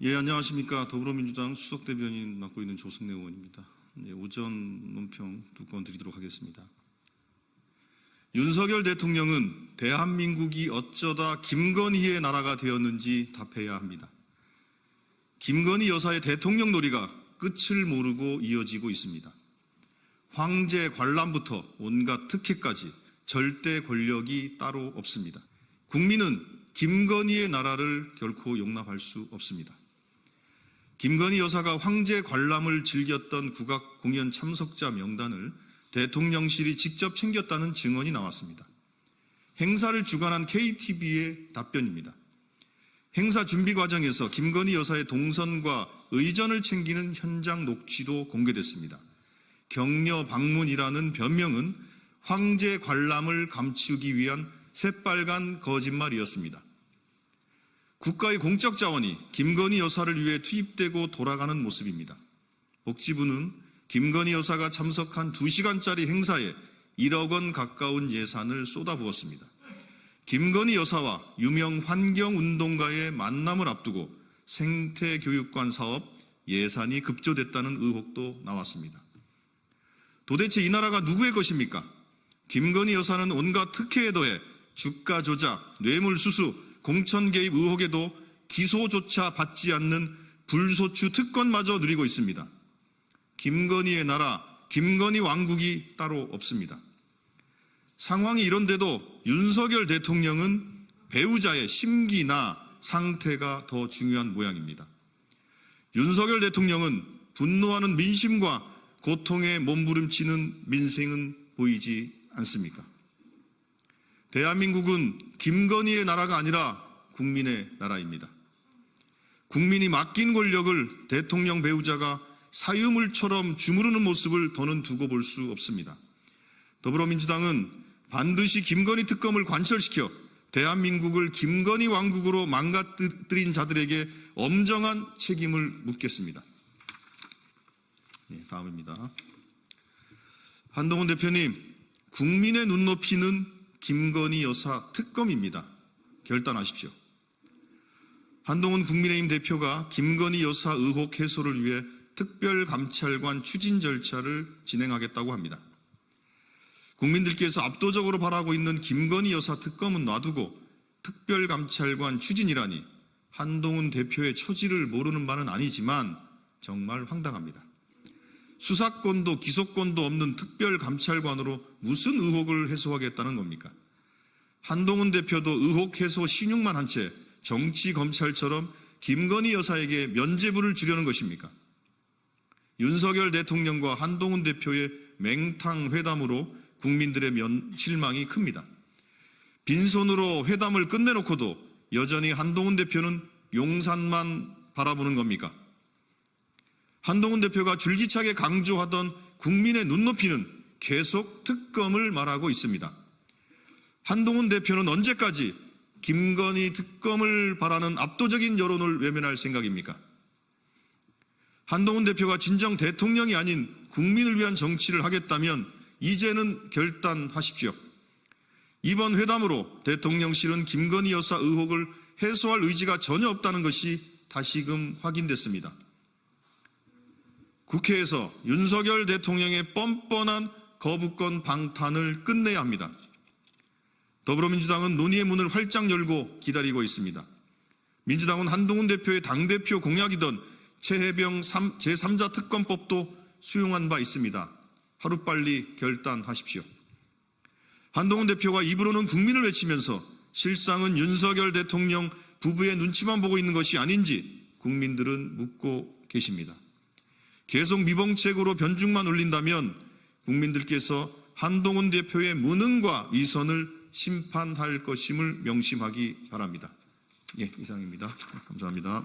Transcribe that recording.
예, 안녕하십니까. 더불어민주당 수석대변인 맡고 있는 조승래 의원입니다. 오전 논평 두 건 드리도록 하겠습니다. 윤석열 대통령은 대한민국이 어쩌다 김건희의 나라가 되었는지 답해야 합니다. 김건희 여사의 대통령 놀이가 끝을 모르고 이어지고 있습니다. 황제 관람부터 온갖 특혜까지 절대 권력이 따로 없습니다. 국민은 김건희의 나라를 결코 용납할 수 없습니다. 김건희 여사가 황제 관람을 즐겼던 국악 공연 참석자 명단을 대통령실이 직접 챙겼다는 증언이 나왔습니다. 행사를 주관한 KTV의 답변입니다. 행사 준비 과정에서 김건희 여사의 동선과 의전을 챙기는 현장 녹취도 공개됐습니다. 격려 방문이라는 변명은 황제 관람을 감추기 위한 새빨간 거짓말이었습니다. 국가의 공적 자원이 김건희 여사를 위해 투입되고 돌아가는 모습입니다. 복지부는 김건희 여사가 참석한 2시간짜리 행사에 1억 원 가까운 예산을 쏟아부었습니다. 김건희 여사와 유명 환경운동가의 만남을 앞두고 생태교육관 사업 예산이 급조됐다는 의혹도 나왔습니다. 도대체 이 나라가 누구의 것입니까? 김건희 여사는 온갖 특혜에 더해 주가 조작, 뇌물 수수, 공천 개입 의혹에도 기소조차 받지 않는 불소추 특권마저 누리고 있습니다. 김건희의 나라, 김건희 왕국이 따로 없습니다. 상황이 이런데도 윤석열 대통령은 배우자의 심기나 상태가 더 중요한 모양입니다. 윤석열 대통령은 분노하는 민심과 고통에 몸부림치는 민생은 보이지 않습니까? 대한민국은 김건희의 나라가 아니라 국민의 나라입니다. 국민이 맡긴 권력을 대통령 배우자가 사유물처럼 주무르는 모습을 더는 두고 볼 수 없습니다. 더불어민주당은 반드시 김건희 특검을 관철시켜 대한민국을 김건희 왕국으로 망가뜨린 자들에게 엄정한 책임을 묻겠습니다. 다음입니다. 한동훈 대표님, 국민의 눈높이는 김건희 여사 특검입니다. 결단하십시오. 한동훈 국민의힘 대표가 김건희 여사 의혹 해소를 위해 특별감찰관 추진 절차를 진행하겠다고 합니다. 국민들께서 압도적으로 바라고 있는 김건희 여사 특검은 놔두고 특별감찰관 추진이라니 한동훈 대표의 처지를 모르는 바는 아니지만 정말 황당합니다. 수사권도 기소권도 없는 특별감찰관으로 무슨 의혹을 해소하겠다는 겁니까? 한동훈 대표도 의혹 해소 신용만 한 채 정치검찰처럼 김건희 여사에게 면죄부를 주려는 것입니까? 윤석열 대통령과 한동훈 대표의 맹탕 회담으로 국민들의 실망이 큽니다. 빈손으로 회담을 끝내놓고도 여전히 한동훈 대표는 용산만 바라보는 겁니까? 한동훈 대표가 줄기차게 강조하던 국민의 눈높이는 계속 특검을 말하고 있습니다. 한동훈 대표는 언제까지 김건희 특검을 바라는 압도적인 여론을 외면할 생각입니까? 한동훈 대표가 진정 대통령이 아닌 국민을 위한 정치를 하겠다면 이제는 결단하십시오. 이번 회담으로 대통령실은 김건희 여사 의혹을 해소할 의지가 전혀 없다는 것이 다시금 확인됐습니다. 국회에서 윤석열 대통령의 뻔뻔한 거부권 방탄을 끝내야 합니다. 더불어민주당은 논의의 문을 활짝 열고 기다리고 있습니다. 민주당은 한동훈 대표의 당대표 공약이던 최혜병 제3자 특검법도 수용한 바 있습니다. 하루빨리 결단하십시오. 한동훈 대표가 입으로는 국민을 외치면서 실상은 윤석열 대통령 부부의 눈치만 보고 있는 것이 아닌지 국민들은 묻고 계십니다. 계속 미봉책으로 변죽만 올린다면 국민들께서 한동훈 대표의 무능과 위선을 심판할 것임을 명심하기 바랍니다. 예, 이상입니다. 감사합니다.